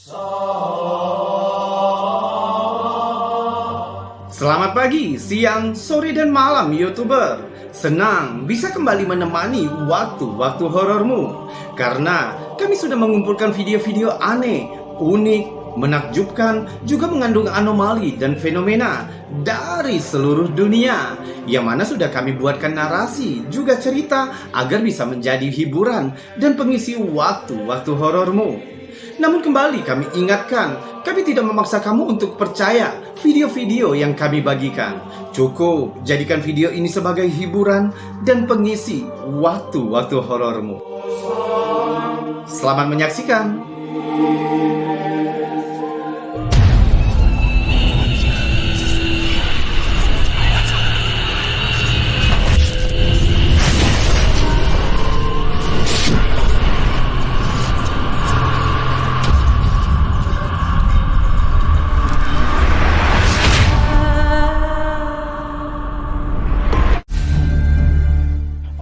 Selamat pagi, siang, sore, dan malam YouTuber. Senang bisa kembali menemani waktu-waktu horormu. Karena kami sudah mengumpulkan video-video aneh, unik, menakjubkan, juga mengandung anomali dan fenomena dari seluruh dunia, yang mana sudah kami buatkan narasi, juga cerita agar bisa menjadi hiburan dan pengisi waktu-waktu horormu. Namun kembali kami ingatkan, kami tidak memaksa kamu untuk percaya video-video yang kami bagikan. Cukup jadikan video ini sebagai hiburan dan pengisi waktu-waktu horormu. Selamat menyaksikan.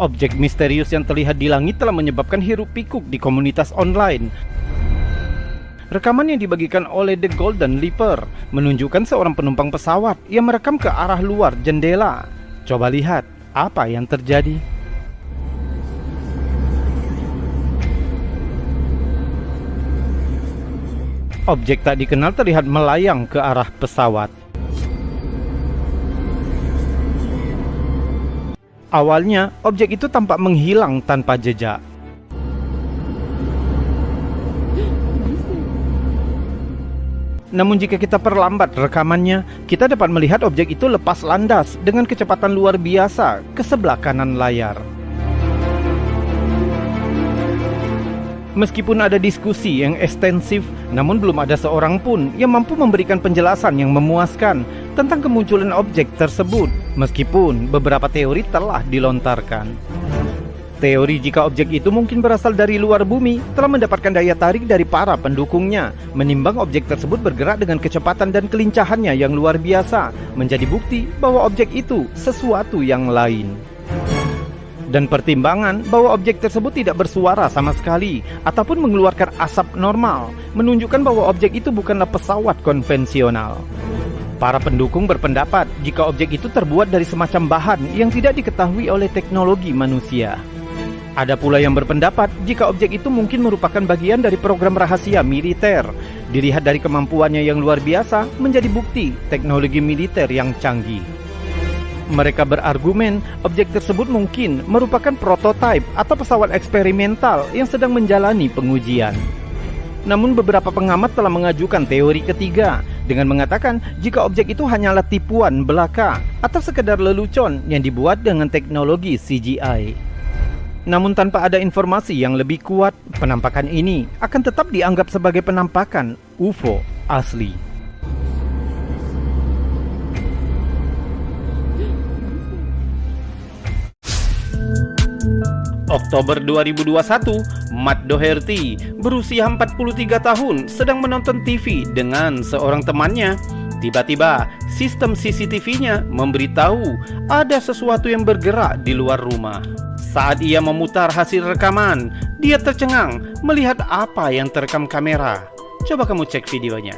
Objek misterius yang terlihat di langit telah menyebabkan hiruk-pikuk di komunitas online. Rekaman yang dibagikan oleh The Golden Leaper menunjukkan seorang penumpang pesawat yang merekam ke arah luar jendela. Coba lihat apa yang terjadi. Objek tak dikenal terlihat melayang ke arah pesawat. Awalnya, objek itu tampak menghilang tanpa jejak. Namun jika kita perlambat rekamannya, kita dapat melihat objek itu lepas landas dengan kecepatan luar biasa ke sebelah kanan layar. Meskipun ada diskusi yang ekstensif, namun belum ada seorang pun yang mampu memberikan penjelasan yang memuaskan tentang kemunculan objek tersebut, meskipun beberapa teori telah dilontarkan. Teori jika objek itu mungkin berasal dari luar bumi telah mendapatkan daya tarik dari para pendukungnya, menimbang objek tersebut bergerak dengan kecepatan dan kelincahannya yang luar biasa, menjadi bukti bahwa objek itu sesuatu yang lain. Dan pertimbangan bahwa objek tersebut tidak bersuara sama sekali ataupun mengeluarkan asap normal menunjukkan bahwa objek itu bukanlah pesawat konvensional. Para pendukung berpendapat jika objek itu terbuat dari semacam bahan yang tidak diketahui oleh teknologi manusia. Ada pula yang berpendapat jika objek itu mungkin merupakan bagian dari program rahasia militer. Dilihat dari kemampuannya yang luar biasa menjadi bukti teknologi militer yang canggih. Mereka berargumen objek tersebut mungkin merupakan prototipe atau pesawat eksperimental yang sedang menjalani pengujian. Namun beberapa pengamat telah mengajukan teori ketiga dengan mengatakan jika objek itu hanyalah tipuan belaka atau sekedar lelucon yang dibuat dengan teknologi CGI. Namun tanpa ada informasi yang lebih kuat, penampakan ini akan tetap dianggap sebagai penampakan UFO asli. Oktober 2021, Matt Doherty berusia 43 tahun sedang menonton TV dengan seorang temannya. Tiba-tiba, sistem CCTV-nya memberitahu ada sesuatu yang bergerak di luar rumah. Saat ia memutar hasil rekaman, dia tercengang melihat apa yang terekam kamera. Coba kamu cek videonya.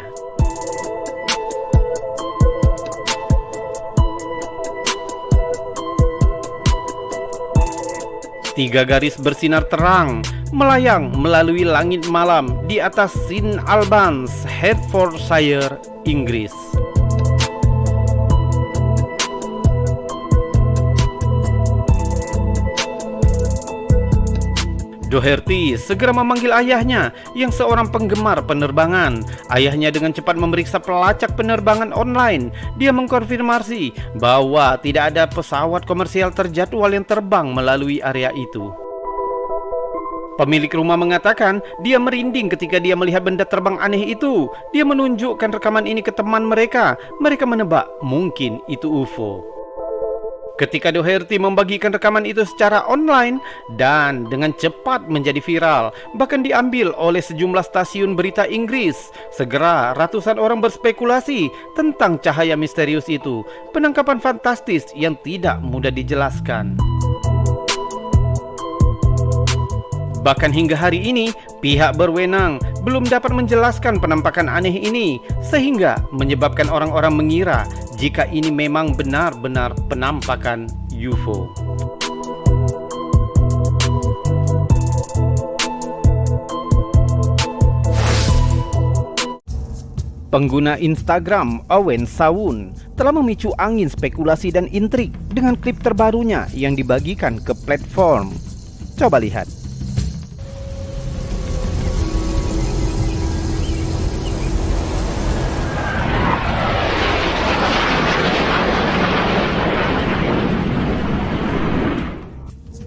Tiga garis bersinar terang melayang melalui langit malam di atas St. Albans, Hertfordshire, Inggris. Doherty segera memanggil ayahnya yang seorang penggemar penerbangan. Ayahnya dengan cepat memeriksa pelacak penerbangan online. Dia mengkonfirmasi bahwa tidak ada pesawat komersial terjadwal yang terbang melalui area itu. Pemilik rumah mengatakan dia merinding ketika dia melihat benda terbang aneh itu. Dia menunjukkan rekaman ini ke teman mereka. Mereka menebak mungkin itu UFO. Ketika Doherty membagikan rekaman itu secara online dan dengan cepat menjadi viral, bahkan diambil oleh sejumlah stasiun berita Inggris, segera ratusan orang berspekulasi tentang cahaya misterius itu, penangkapan fantastis yang tidak mudah dijelaskan. Bahkan hingga hari ini, pihak berwenang belum dapat menjelaskan penampakan aneh ini, sehingga menyebabkan orang-orang mengira jika ini memang benar-benar penampakan UFO. Pengguna Instagram Owen Sawun telah memicu angin spekulasi dan intrik dengan klip terbarunya yang dibagikan ke platform. Coba lihat.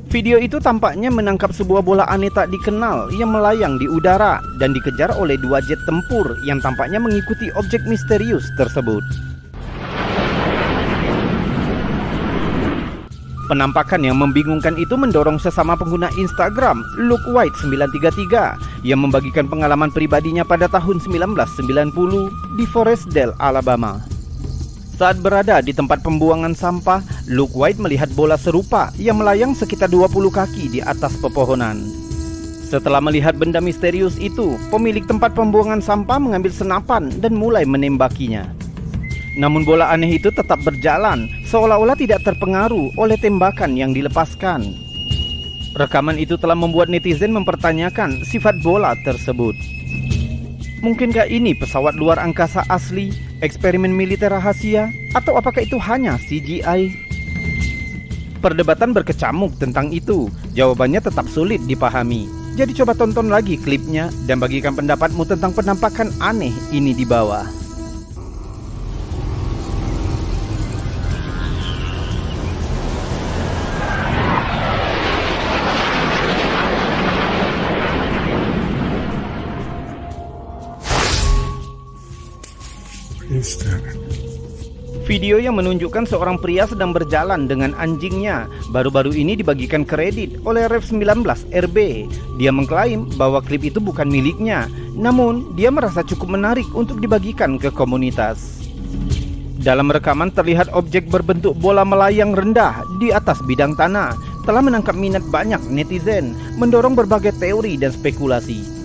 Video itu tampaknya menangkap sebuah bola aneh tak dikenal yang melayang di udara dan dikejar oleh 2 jet tempur yang tampaknya mengikuti objek misterius tersebut. Penampakan yang membingungkan itu mendorong sesama pengguna Instagram Luke White 933 yang membagikan pengalaman pribadinya pada tahun 1990 di Forestville, Alabama. Saat berada di tempat pembuangan sampah, Luke White melihat bola serupa yang melayang sekitar 20 kaki di atas pepohonan. Setelah melihat benda misterius itu, pemilik tempat pembuangan sampah mengambil senapan dan mulai menembakinya. Namun bola aneh itu tetap berjalan, seolah-olah tidak terpengaruh oleh tembakan yang dilepaskan. Rekaman itu telah membuat netizen mempertanyakan sifat bola tersebut. Mungkinkah ini pesawat luar angkasa asli, eksperimen militer rahasia, atau apakah itu hanya CGI? Perdebatan berkecamuk tentang itu. Jawabannya tetap sulit dipahami. Jadi coba tonton lagi klipnya dan bagikan pendapatmu tentang penampakan aneh ini di bawah. Video yang menunjukkan seorang pria sedang berjalan dengan anjingnya baru-baru ini dibagikan kredit oleh Rev 19 RB. Dia mengklaim bahwa klip itu bukan miliknya, namun dia merasa cukup menarik untuk dibagikan ke komunitas. Dalam rekaman terlihat objek berbentuk bola melayang rendah di atas bidang tanah telah menangkap minat banyak netizen, mendorong berbagai teori dan spekulasi.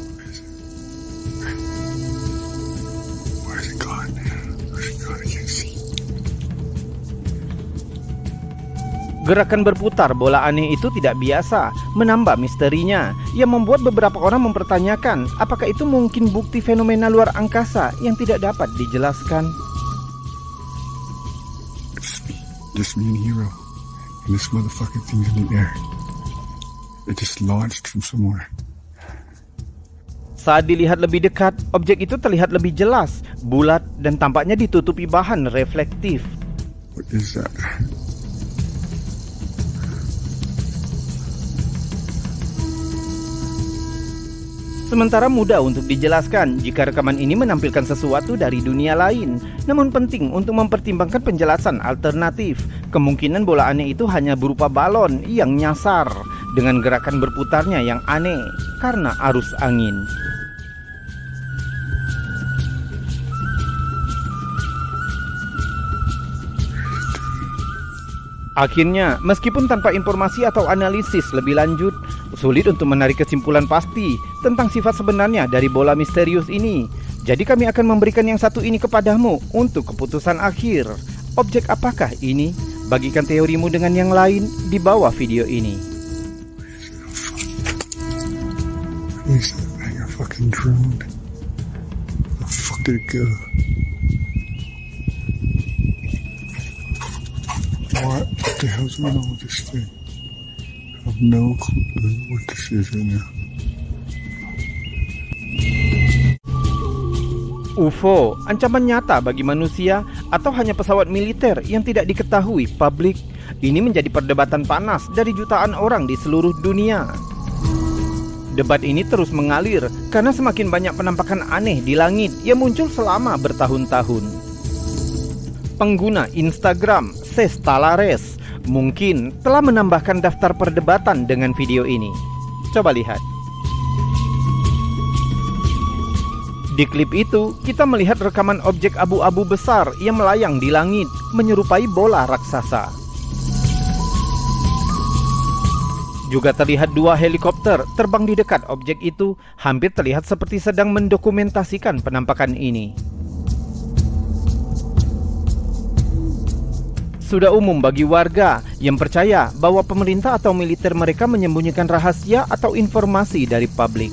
Gerakan berputar bola aneh itu tidak biasa, menambah misterinya, yang membuat beberapa orang mempertanyakan apakah itu mungkin bukti fenomena luar angkasa yang tidak dapat dijelaskan. Just me and Hero, and this motherfucking thing's in the air. It just launched from somewhere. Saat dilihat lebih dekat, objek itu terlihat lebih jelas, bulat dan tampaknya ditutupi bahan reflektif. What is that? Sementara mudah untuk dijelaskan jika rekaman ini menampilkan sesuatu dari dunia lain. Namun penting untuk mempertimbangkan penjelasan alternatif. Kemungkinan bola aneh itu hanya berupa balon yang nyasar dengan gerakan berputarnya yang aneh karena arus angin. Akhirnya, meskipun tanpa informasi atau analisis lebih lanjut, sulit untuk menarik kesimpulan pasti tentang sifat sebenarnya dari bola misterius ini. Jadi kami akan memberikan yang satu ini kepadamu untuk keputusan akhir. Objek apakah ini? Bagikan teorimu dengan yang lain di bawah video ini. Where's that thing? A fucking drone. Where the fuck did it go? What the hell's going on with this thing? I have no clue what this is right now. UFO, ancaman nyata bagi manusia atau hanya pesawat militer yang tidak diketahui publik? Ini menjadi perdebatan panas dari jutaan orang di seluruh dunia. Debat ini terus mengalir karena semakin banyak penampakan aneh di langit yang muncul selama bertahun-tahun. Pengguna Instagram Ses Talares mungkin telah menambahkan daftar perdebatan dengan video ini. Coba lihat. Di klip itu, kita melihat rekaman objek abu-abu besar yang melayang di langit, menyerupai bola raksasa. Juga terlihat dua helikopter terbang di dekat objek itu, hampir terlihat seperti sedang mendokumentasikan penampakan ini. Sudah umum bagi warga yang percaya bahwa pemerintah atau militer mereka menyembunyikan rahasia atau informasi dari publik.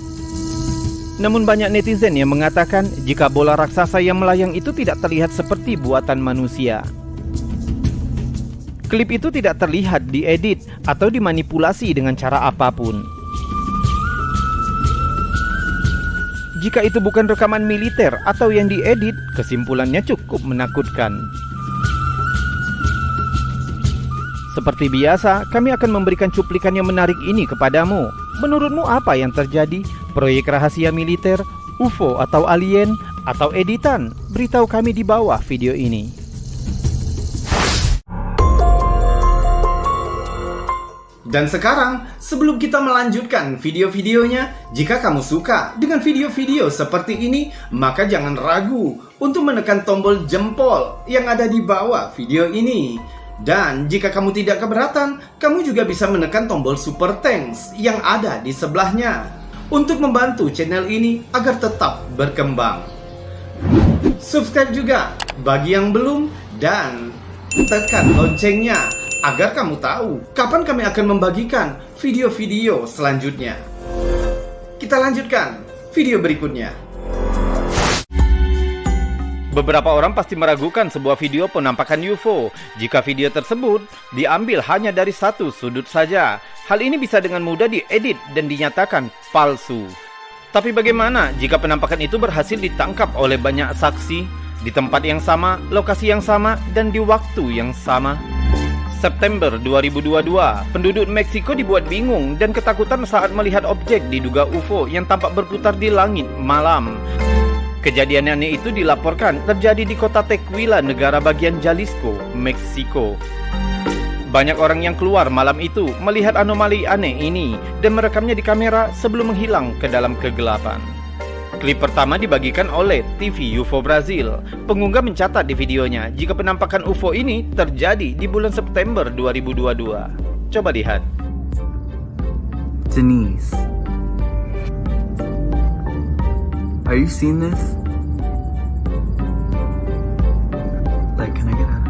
Namun banyak netizen yang mengatakan jika bola raksasa yang melayang itu tidak terlihat seperti buatan manusia. Klip itu tidak terlihat diedit atau dimanipulasi dengan cara apapun. Jika itu bukan rekaman militer atau yang diedit, kesimpulannya cukup menakutkan. Seperti biasa, kami akan memberikan cuplikan yang menarik ini kepadamu. Menurutmu apa yang terjadi? Proyek rahasia militer, UFO atau alien, atau editan? Beritahu kami di bawah video ini. Dan sekarang, sebelum kita melanjutkan video-videonya, jika kamu suka dengan video-video seperti ini, maka jangan ragu untuk menekan tombol jempol yang ada di bawah video ini. Dan jika kamu tidak keberatan, kamu juga bisa menekan tombol super thanks yang ada di sebelahnya untuk membantu channel ini agar tetap berkembang. Subscribe juga bagi yang belum dan tekan loncengnya agar kamu tahu kapan kami akan membagikan video-video selanjutnya. Kita lanjutkan video berikutnya. Beberapa orang pasti meragukan sebuah video penampakan UFO jika video tersebut diambil hanya dari satu sudut saja. Hal ini bisa dengan mudah diedit dan dinyatakan palsu. Tapi bagaimana jika penampakan itu berhasil ditangkap oleh banyak saksi di tempat yang sama, lokasi yang sama, dan di waktu yang sama? September 2022, penduduk Meksiko dibuat bingung dan ketakutan saat melihat objek diduga UFO yang tampak berputar di langit malam. Kejadian aneh itu dilaporkan terjadi di kota Tequila, negara bagian Jalisco, Meksiko. Banyak orang yang keluar malam itu melihat anomali aneh ini dan merekamnya di kamera sebelum menghilang ke dalam kegelapan. Klip pertama dibagikan oleh TV UFO Brazil. Pengunggah mencatat di videonya jika penampakan UFO ini terjadi di bulan September 2022. Coba lihat. Denise, are you seeing this? Like, can I get out?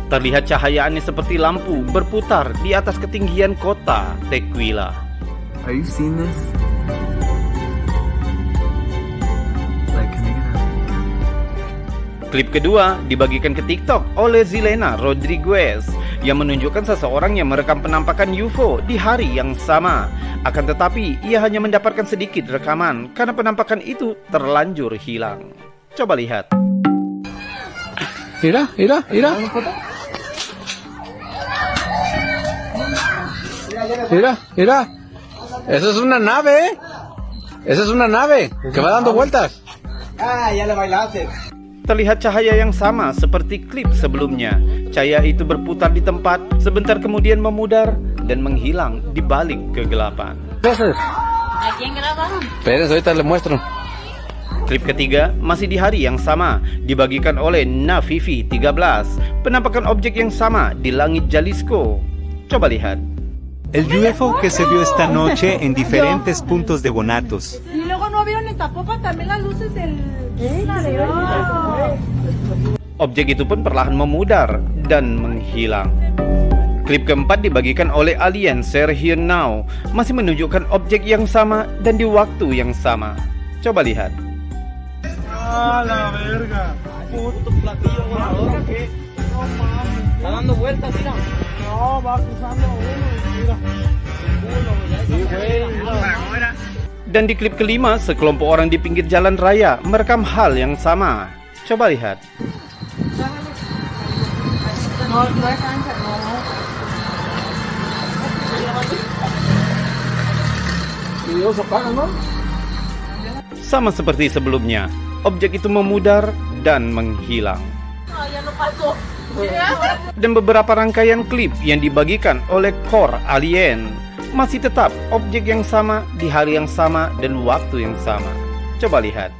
Terlihat cahaya aneh seperti lampu berputar di atas ketinggian kota Tequila. Are you seeing this? Like, can I get out? Klip kedua dibagikan ke TikTok oleh Zilena Rodriguez yang menunjukkan seseorang yang merekam penampakan UFO di hari yang sama. Akan tetapi, ia hanya mendapatkan sedikit rekaman karena penampakan itu terlanjur hilang. Coba lihat. Mira. Mira. Eso es una nave, Esa es una nave que va dando vueltas. Ya le bailaste. Terlihat cahaya yang sama seperti klip sebelumnya. Cahaya itu berputar di tempat, sebentar kemudian memudar dan menghilang di balik kegelapan. ¿A quién grabaron? Espérense, ahorita le muestro. Klip ketiga masih di hari yang sama, dibagikan oleh Navivi 13. Penampakan objek yang sama di langit Jalisco. Coba lihat. El UFO que se vio esta noche en diferentes puntos de Guanatos. Y luego no vieron en Zapopan también las luces del... Objek itu pun perlahan memudar dan menghilang. Klip keempat dibagikan oleh alien Share Here Now, masih menunjukkan objek yang sama dan di waktu yang sama. Coba lihat. ¡Ah, la verga! Puto platillo volador, ¿qué? No mames. Está dando vueltas, mira. No, va cruzando uno, mira. Dan di klip kelima, sekelompok orang di pinggir jalan raya merekam hal yang sama. Coba lihat. Sama seperti sebelumnya, objek itu memudar dan menghilang. Dan beberapa rangkaian klip yang dibagikan oleh Core Alien masih tetap objek yang sama di hari yang sama dan waktu yang sama. Coba lihat.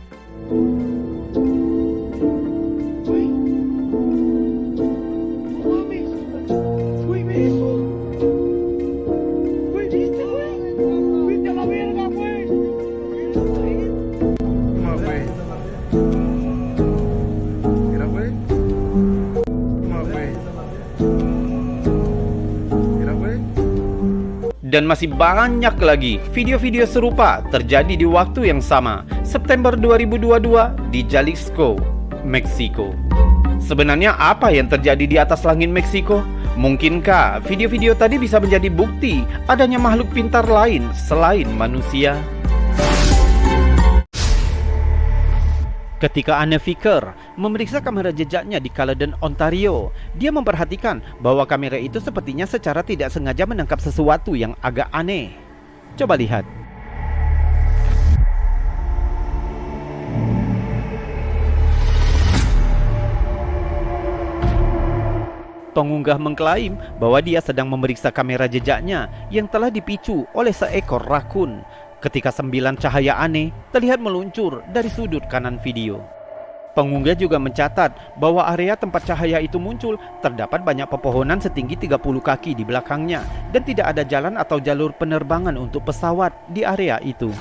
Dan masih banyak lagi video-video serupa terjadi di waktu yang sama, September 2022 di Jalisco, Meksiko. Sebenarnya apa yang terjadi di atas langit Meksiko? Mungkinkah video-video tadi bisa menjadi bukti adanya makhluk pintar lain selain manusia? Ketika Anne Ficker memeriksa kamera jejaknya di Caledon, Ontario, dia memperhatikan bahwa kamera itu sepertinya secara tidak sengaja menangkap sesuatu yang agak aneh. Coba lihat. Pengunggah mengklaim bahwa dia sedang memeriksa kamera jejaknya yang telah dipicu oleh seekor rakun ketika 9 cahaya aneh terlihat meluncur dari sudut kanan video. Pengunggah juga mencatat bahwa area tempat cahaya itu muncul terdapat banyak pepohonan setinggi 30 kaki di belakangnya dan tidak ada jalan atau jalur penerbangan untuk pesawat di area itu.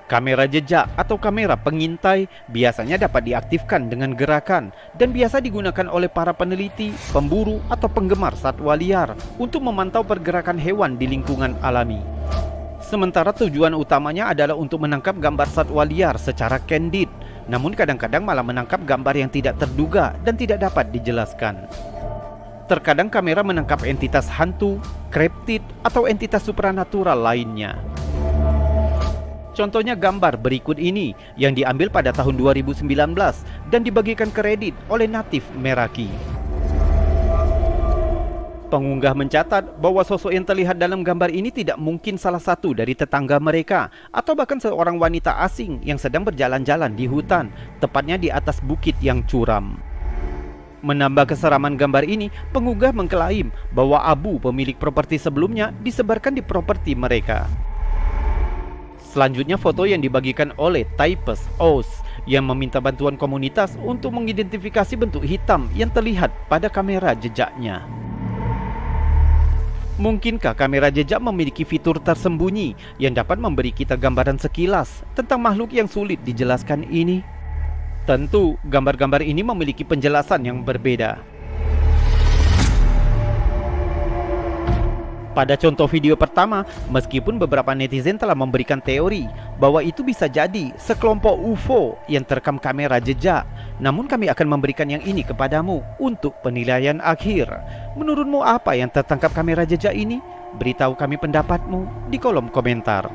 Kamera jejak atau kamera pengintai biasanya dapat diaktifkan dengan gerakan dan biasa digunakan oleh para peneliti, pemburu, atau penggemar satwa liar untuk memantau pergerakan hewan di lingkungan alami. Sementara tujuan utamanya adalah untuk menangkap gambar satwa liar secara candid, namun kadang-kadang malah menangkap gambar yang tidak terduga dan tidak dapat dijelaskan. Terkadang kamera menangkap entitas hantu, kriptid, atau entitas supranatural lainnya. Contohnya gambar berikut ini yang diambil pada tahun 2019 dan dibagikan kredit oleh Natif Meraki. Pengunggah mencatat bahwa sosok yang terlihat dalam gambar ini tidak mungkin salah satu dari tetangga mereka atau bahkan seorang wanita asing yang sedang berjalan-jalan di hutan, tepatnya di atas bukit yang curam. Menambah keseraman gambar ini, pengunggah mengklaim bahwa abu pemilik properti sebelumnya disebarkan di properti mereka. Selanjutnya foto yang dibagikan oleh Types Oz yang meminta bantuan komunitas untuk mengidentifikasi bentuk hitam yang terlihat pada kamera jejaknya. Mungkinkah kamera jejak memiliki fitur tersembunyi yang dapat memberi kita gambaran sekilas tentang makhluk yang sulit dijelaskan ini? Tentu, gambar-gambar ini memiliki penjelasan yang berbeda. Pada contoh video pertama, meskipun beberapa netizen telah memberikan teori bahwa itu bisa jadi sekelompok UFO yang terekam kamera jejak, namun kami akan memberikan yang ini kepadamu untuk penilaian akhir. Menurutmu apa yang tertangkap kamera jejak ini? Beritahu kami pendapatmu di kolom komentar.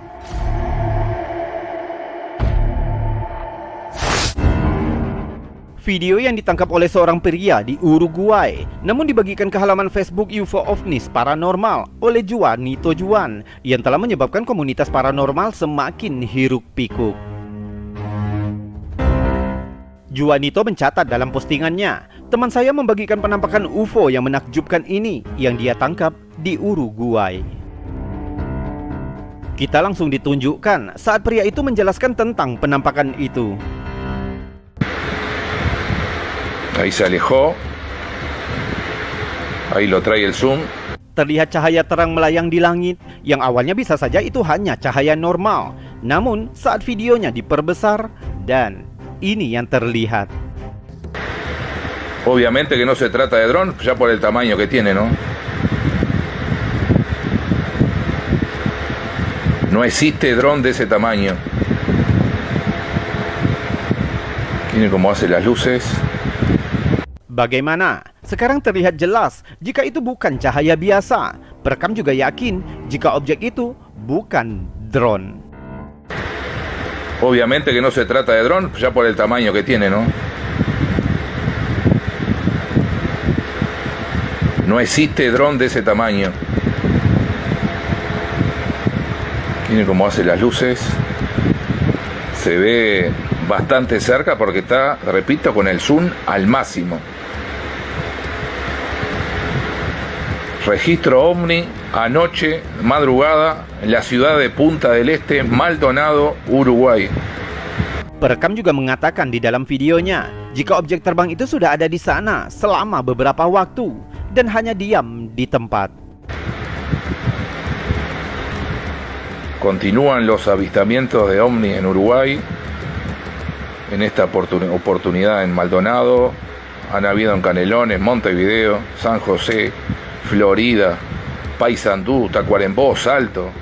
Video yang ditangkap oleh seorang pria di Uruguay, namun dibagikan ke halaman Facebook UFO Ovnis Paranormal oleh Juanito Juan, yang telah menyebabkan komunitas paranormal semakin hiruk-pikuk. Juanito mencatat dalam postingannya, teman saya membagikan penampakan UFO yang menakjubkan ini yang dia tangkap di Uruguay. Kita langsung ditunjukkan saat pria itu menjelaskan tentang penampakan itu. Ahí se alejó. Ahí lo trae el zoom. Terlihat cahaya terang melayang di langit, yang awalnya bisa saja itu hanya cahaya normal. Namun saat videonya diperbesar, dan ini yang terlihat. Obviamente que no se trata de dron, ya por el tamaño que tiene, ¿no? No existe dron de ese tamaño. Miren cómo hace las luces. Bagaimana? Sekarang terlihat jelas jika itu bukan cahaya biasa. Perekam juga yakin jika objek itu bukan drone. Obviamente que no se trata de dron, ya por el tamaño que tiene, ¿no? No existe dron de ese tamaño. Miren cómo hace las luces. Se ve bastante cerca porque está, repito, con el zoom al máximo. Registro ovni anoche, madrugada, en la ciudad de Punta del Este, Maldonado, Uruguay. Perekam juga mengatakan di dalam videonya, jika objek terbang itu sudah ada di sana selama beberapa waktu dan hanya diam di tempat. Continúan los avistamientos de ovni en Uruguay. En esta oportunidad en Maldonado, han habido en Canelones, Montevideo, San José, Florida, Paysandú, Tacuarembó, Salto.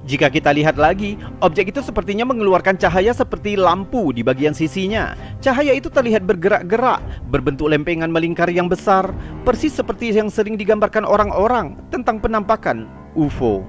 Jika kita lihat lagi, objek itu sepertinya mengeluarkan cahaya seperti lampu di bagian sisinya. Cahaya itu terlihat bergerak-gerak, berbentuk lempengan melingkar yang besar, persis seperti yang sering digambarkan orang-orang tentang penampakan UFO.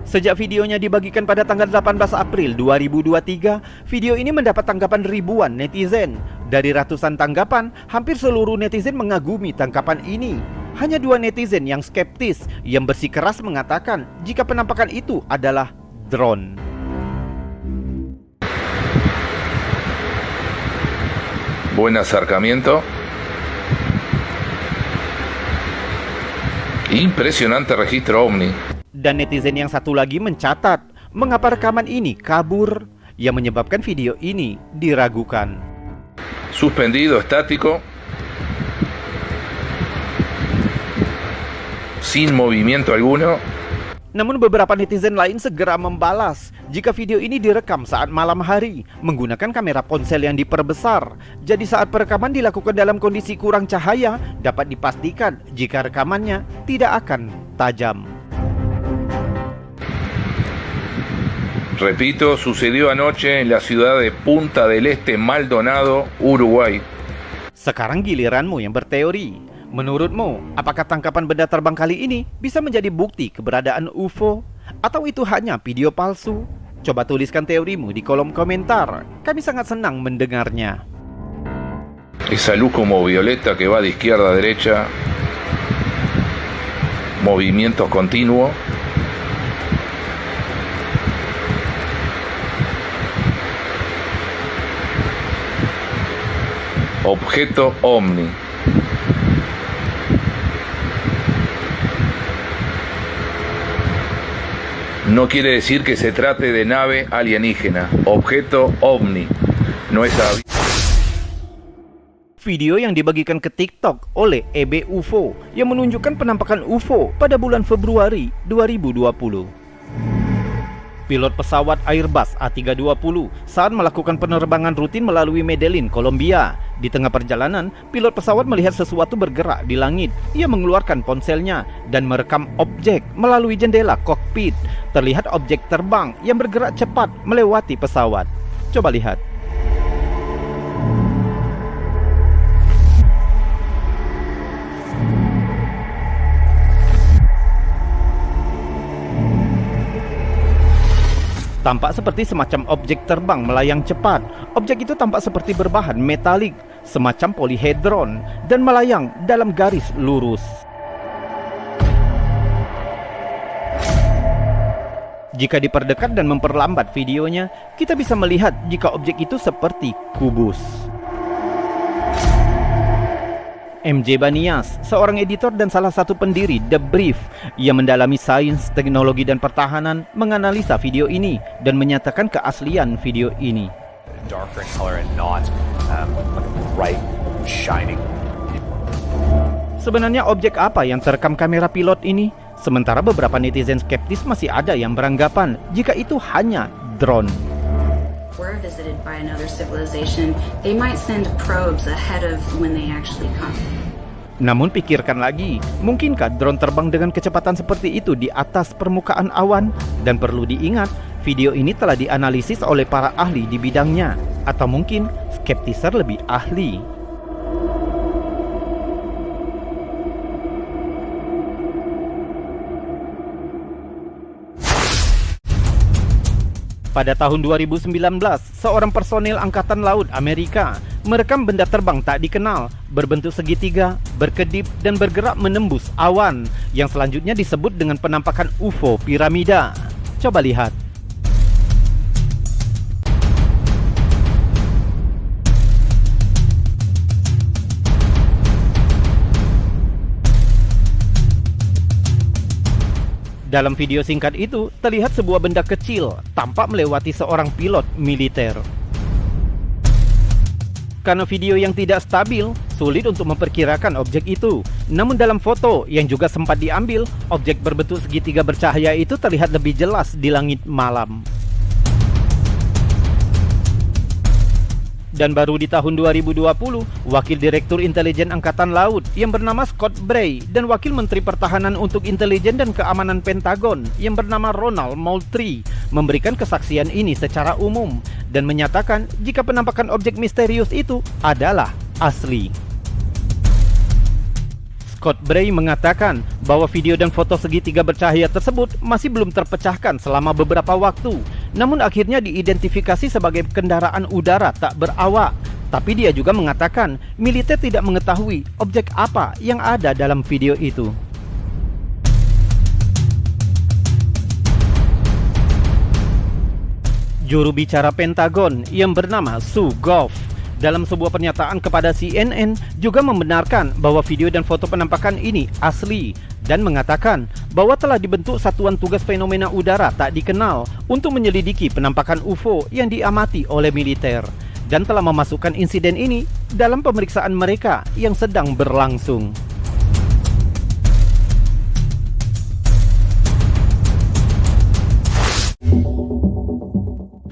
Sejak videonya dibagikan pada tanggal 18 April 2023, video ini mendapat tanggapan ribuan netizen. Dari ratusan tanggapan, hampir seluruh netizen mengagumi tangkapan ini. Hanya 2 netizen yang skeptis, yang bersikeras mengatakan jika penampakan itu adalah drone. Buen acercamiento. Impresionante registro OVNI. Dan netizen yang satu lagi mencatat mengapa rekaman ini kabur, yang menyebabkan video ini diragukan. Suspendido, estático. Sin movimiento alguno. Namun beberapa netizen lain segera membalas jika video ini direkam saat malam hari menggunakan kamera ponsel yang diperbesar. Jadi saat perekaman dilakukan dalam kondisi kurang cahaya, dapat dipastikan jika rekamannya tidak akan tajam. Repito, sucedió anoche en la ciudad de Punta del Este, Maldonado, Uruguay. Sekarang giliranmu yang berteori. Menurutmu, apakah tangkapan benda terbang kali ini bisa menjadi bukti keberadaan UFO? Atau itu hanya video palsu? Coba tuliskan teorimu di kolom komentar. Kami sangat senang mendengarnya. Esa luz como violeta que va de izquierda a derecha. Movimientos continuos. Objeto OVNI. No quiere decir que se trate de nave alienígena. Objeto OVNI. No es avión. Video yang dibagikan ke TikTok oleh EB UFO yang menunjukkan penampakan UFO pada bulan Februari 2020. Pilot pesawat Airbus A320 saat melakukan penerbangan rutin melalui Medellin, Kolombia. Di tengah perjalanan, pilot pesawat melihat sesuatu bergerak di langit. Ia mengeluarkan ponselnya dan merekam objek melalui jendela kokpit. Terlihat objek terbang yang bergerak cepat melewati pesawat. Coba lihat. Tampak seperti semacam objek terbang melayang cepat. Objek itu tampak seperti berbahan metalik, semacam polihedron, dan melayang dalam garis lurus. Jika diperdekat dan memperlambat videonya, kita bisa melihat jika objek itu seperti kubus. MJ Banias, seorang editor dan salah satu pendiri The Brief yang mendalami sains, teknologi, dan pertahanan, menganalisa video ini dan menyatakan keaslian video ini. Darker in color and not bright, shining. Sebenarnya objek apa yang terekam kamera pilot ini? Sementara beberapa netizen skeptis masih ada yang beranggapan jika itu hanya drone. We're visited by another civilization, they might send probes ahead of when they actually come. Namun pikirkan lagi, mungkinkah drone terbang dengan kecepatan seperti itu di atas permukaan awan? Dan perlu diingat, video ini telah dianalisis oleh para ahli di bidangnya. Atau mungkin skeptiser lebih ahli. Pada tahun 2019, seorang personil Angkatan Laut Amerika merekam benda terbang tak dikenal, berbentuk segitiga, berkedip, dan bergerak menembus awan, yang selanjutnya disebut dengan penampakan UFO piramida. Coba lihat. Dalam video singkat itu, terlihat sebuah benda kecil tampak melewati seorang pilot militer. Karena video yang tidak stabil, sulit untuk memperkirakan objek itu. Namun dalam foto yang juga sempat diambil, objek berbentuk segitiga bercahaya itu terlihat lebih jelas di langit malam. Dan baru di tahun 2020, Wakil Direktur Intelijen Angkatan Laut yang bernama Scott Bray dan Wakil Menteri Pertahanan untuk Intelijen dan Keamanan Pentagon yang bernama Ronald Moultrie memberikan kesaksian ini secara umum dan menyatakan jika penampakan objek misterius itu adalah asli. Scott Bray mengatakan bahwa video dan foto segitiga bercahaya tersebut masih belum terpecahkan selama beberapa waktu, namun akhirnya diidentifikasi sebagai kendaraan udara tak berawak. Tapi dia juga mengatakan militer tidak mengetahui objek apa yang ada dalam video itu. Juru bicara Pentagon yang bernama Sue Goff dalam sebuah pernyataan kepada CNN juga membenarkan bahwa video dan foto penampakan ini asli dan mengatakan bahwa telah dibentuk Satuan Tugas Fenomena Udara Tak Dikenal untuk menyelidiki penampakan UFO yang diamati oleh militer dan telah memasukkan insiden ini dalam pemeriksaan mereka yang sedang berlangsung.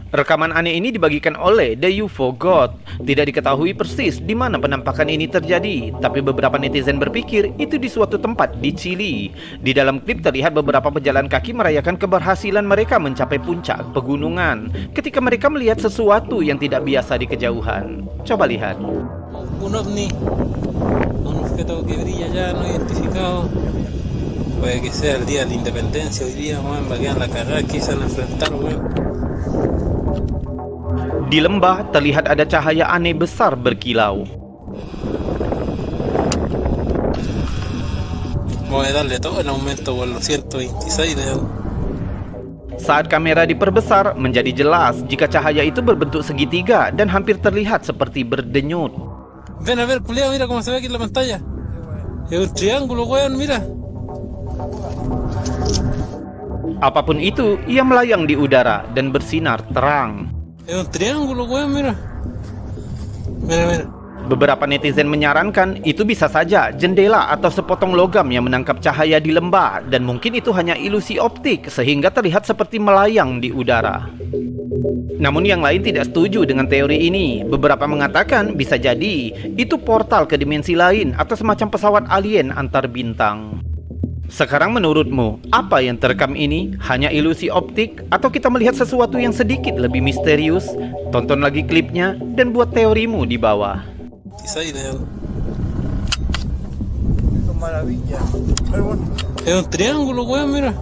Rekaman aneh ini dibagikan oleh The UFO God. Tidak diketahui persis di mana penampakan ini terjadi, tapi beberapa netizen berpikir itu di suatu tempat di Chili. Di dalam klip terlihat beberapa pejalan kaki merayakan keberhasilan mereka mencapai puncak pegunungan ketika mereka melihat sesuatu yang tidak biasa di kejauhan. Coba lihat. Un ovni, un objeto que brilla ya no identificado. Puede que sea el día de la independencia hoy día, weón, va a quedar la cagada que se van a enfrentar, weón. Di lembah terlihat ada cahaya aneh besar berkilau. Voy a darle todo el aumento por los 126 de... Saat kamera diperbesar, menjadi jelas jika cahaya itu berbentuk segitiga dan hampir terlihat seperti berdenyut. Ven a ver, culiao, mira cómo se ve aquí en la pantalla. Es un triángulo, weón, mira. Apapun itu, ia melayang di udara dan bersinar terang. Es un triángulo, weón, mira. Mira, mira. Beberapa netizen menyarankan itu bisa saja jendela atau sepotong logam yang menangkap cahaya di lembah dan mungkin itu hanya ilusi optik sehingga terlihat seperti melayang di udara. Namun yang lain tidak setuju dengan teori ini. Beberapa mengatakan bisa jadi itu portal ke dimensi lain atau semacam pesawat alien antar bintang. Sekarang menurutmu, apa yang terekam ini? Hanya ilusi optik atau kita melihat sesuatu yang sedikit lebih misterius? Tonton lagi klipnya dan buat teorimu di bawah. Es un triángulo, weón, mira.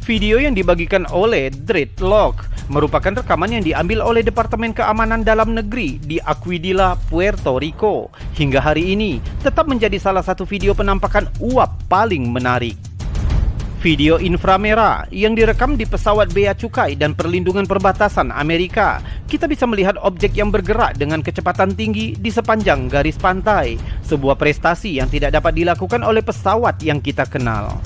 Video yang dibagikan oleh Dreadlock merupakan rekaman yang diambil oleh Departemen Keamanan Dalam Negeri di Aguadilla, Puerto Rico. Hingga hari ini tetap menjadi salah satu video penampakan uap paling menarik. Video inframerah yang direkam di pesawat Bea Cukai dan Perlindungan Perbatasan Amerika. Kita bisa melihat objek yang bergerak dengan kecepatan tinggi di sepanjang garis pantai. Sebuah prestasi yang tidak dapat dilakukan oleh pesawat yang kita kenal.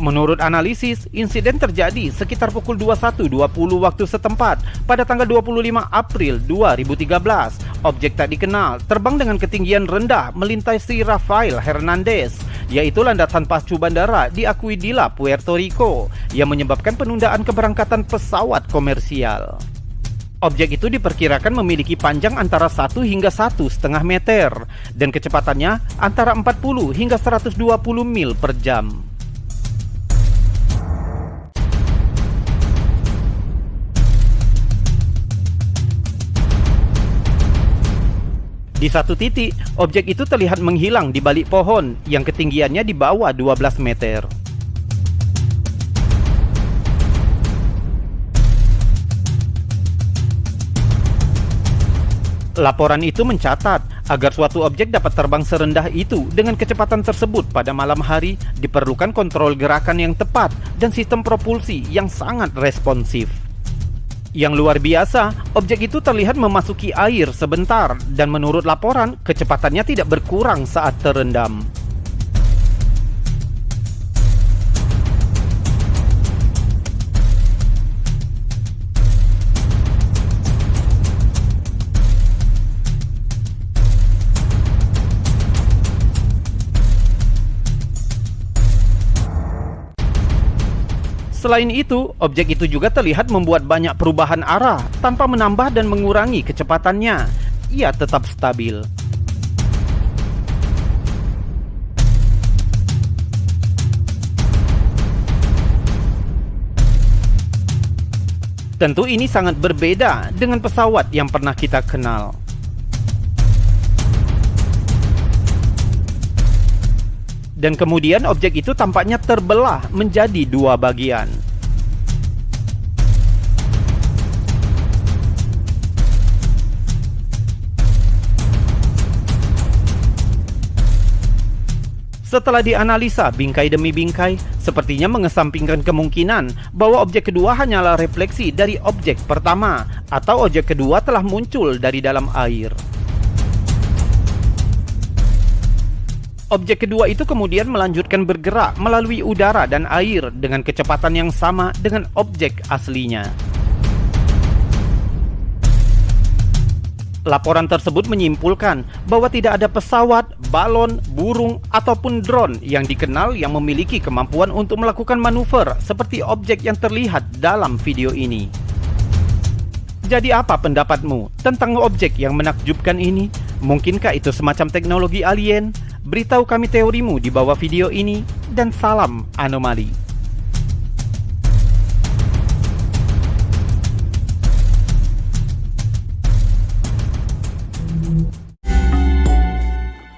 Menurut analisis, insiden terjadi sekitar pukul 21.20 waktu setempat pada tanggal 25 April 2013. Objek tak dikenal terbang dengan ketinggian rendah melintasi Rafael Hernandez, yaitu landasan pacu bandara di Aguadilla, Puerto Rico, yang menyebabkan penundaan keberangkatan pesawat komersial. Objek itu diperkirakan memiliki panjang antara 1 hingga 1,5 meter dan kecepatannya antara 40 hingga 120 mil per jam. Di satu titik, objek itu terlihat menghilang di balik pohon yang ketinggiannya di bawah 12 meter. Laporan itu mencatat agar suatu objek dapat terbang serendah itu dengan kecepatan tersebut pada malam hari diperlukan kontrol gerakan yang tepat dan sistem propulsi yang sangat responsif. Yang luar biasa, objek itu terlihat memasuki air sebentar dan menurut laporan, kecepatannya tidak berkurang saat terendam. Selain itu, objek itu juga terlihat membuat banyak perubahan arah tanpa menambah dan mengurangi kecepatannya. Ia tetap stabil. Tentu ini sangat berbeda dengan pesawat yang pernah kita kenal. Dan kemudian objek itu tampaknya terbelah menjadi dua bagian. Setelah dianalisa bingkai demi bingkai, sepertinya mengesampingkan kemungkinan bahwa objek kedua hanyalah refleksi dari objek pertama, atau objek kedua telah muncul dari dalam air. Objek kedua itu kemudian melanjutkan bergerak melalui udara dan air dengan kecepatan yang sama dengan objek aslinya. Laporan tersebut menyimpulkan bahwa tidak ada pesawat, balon, burung, ataupun drone yang dikenal yang memiliki kemampuan untuk melakukan manuver seperti objek yang terlihat dalam video ini. Jadi apa pendapatmu tentang objek yang menakjubkan ini? Mungkinkah itu semacam teknologi alien? Beritahu kami teorimu di bawah video ini, dan salam anomali.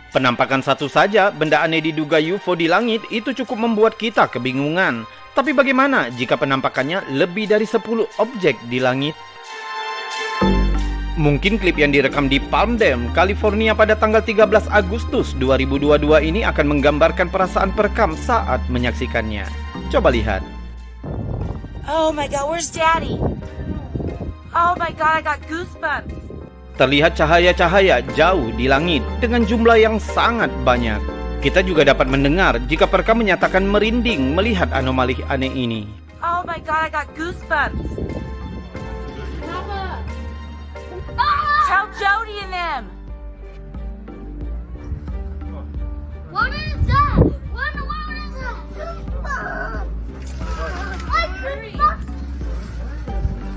Penampakan satu saja benda aneh diduga UFO di langit itu cukup membuat kita kebingungan. Tapi bagaimana jika penampakannya lebih dari 10 objek di langit? Mungkin klip yang direkam di Palm Dam, California pada tanggal 13 Agustus 2022 ini akan menggambarkan perasaan perekam saat menyaksikannya. Coba lihat. Oh my god, where's Daddy? Oh my god, I got goosebumps. Terlihat cahaya-cahaya jauh di langit dengan jumlah yang sangat banyak. Kita juga dapat mendengar jika perekam menyatakan merinding melihat anomali aneh ini. Oh my god, I got goosebumps. Tell Jody and them. What is that? What is that?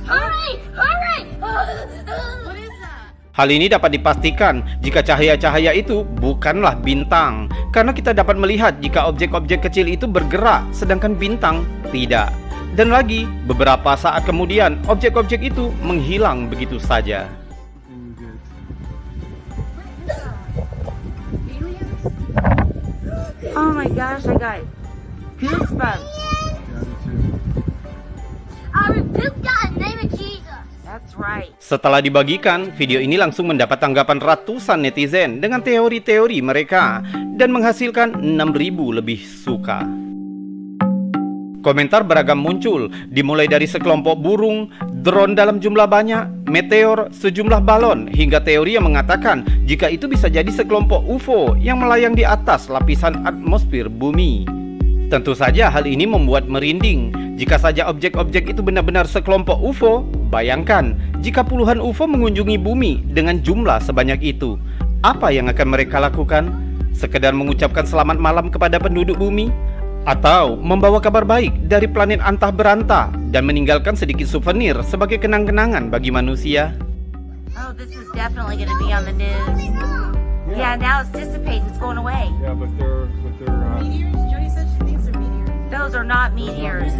Hurry! Hurry! What is that? Hal ini dapat dipastikan jika cahaya-cahaya itu bukanlah bintang, karena kita dapat melihat jika objek-objek kecil itu bergerak sedangkan bintang tidak. Dan lagi, beberapa saat kemudian objek-objek itu menghilang begitu saja. Oh my gosh, I got goosebumps. I rebuke God in the name of Jesus. That's right. Setelah dibagikan, video ini langsung mendapat tanggapan ratusan netizen dengan teori-teori mereka dan menghasilkan 6.000 lebih suka. Komentar beragam muncul, dimulai dari sekelompok burung, drone dalam jumlah banyak, meteor, sejumlah balon, hingga teori yang mengatakan jika itu bisa jadi sekelompok UFO yang melayang di atas lapisan atmosfer bumi. Tentu saja hal ini membuat merinding. Jika saja objek-objek itu benar-benar sekelompok UFO, bayangkan jika puluhan UFO mengunjungi bumi dengan jumlah sebanyak itu. Apa yang akan mereka lakukan? Sekedar mengucapkan selamat malam kepada penduduk bumi? Atau membawa kabar baik dari planet antah berantah dan meninggalkan sedikit souvenir sebagai kenang-kenangan bagi manusia? Oh, this is definitely going to be on the news. Yeah, now it's dissipating, it's going away. Yeah, but they're meteors? Jody said she thinks they're meteors. Those are not meteors.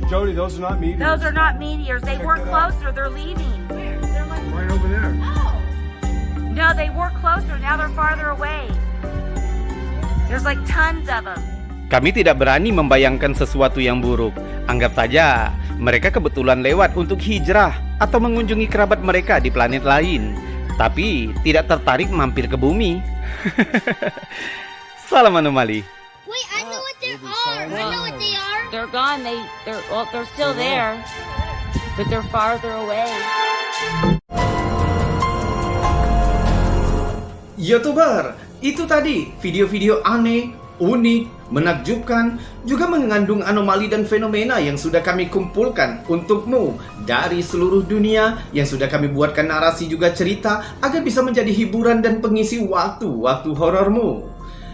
Jody, those are not meteors. Those are not meteors. They were closer. They're leaving. Where? They're like right over there. No, they were closer. Now they're farther away. There's like tons of them. Kami tidak berani membayangkan sesuatu yang buruk. Anggap saja mereka kebetulan lewat untuk hijrah atau mengunjungi kerabat mereka di planet lain, tapi tidak tertarik mampir ke bumi. Salam anomali. Wait, I know what they are. I know what they are. They're gone. They're still there, but they're farther away. YouTuber, itu tadi video-video aneh, unik, menakjubkan, juga mengandung anomali dan fenomena yang sudah kami kumpulkan untukmu dari seluruh dunia, yang sudah kami buatkan narasi juga cerita agar bisa menjadi hiburan dan pengisi waktu-waktu horormu.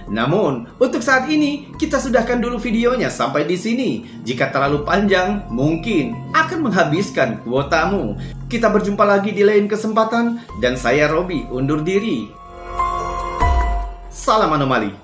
Namun, untuk saat ini kita sudahkan dulu videonya sampai di sini. Jika terlalu panjang, mungkin akan menghabiskan kuotamu. Kita berjumpa lagi di lain kesempatan dan saya Robi undur diri. Salam anomali.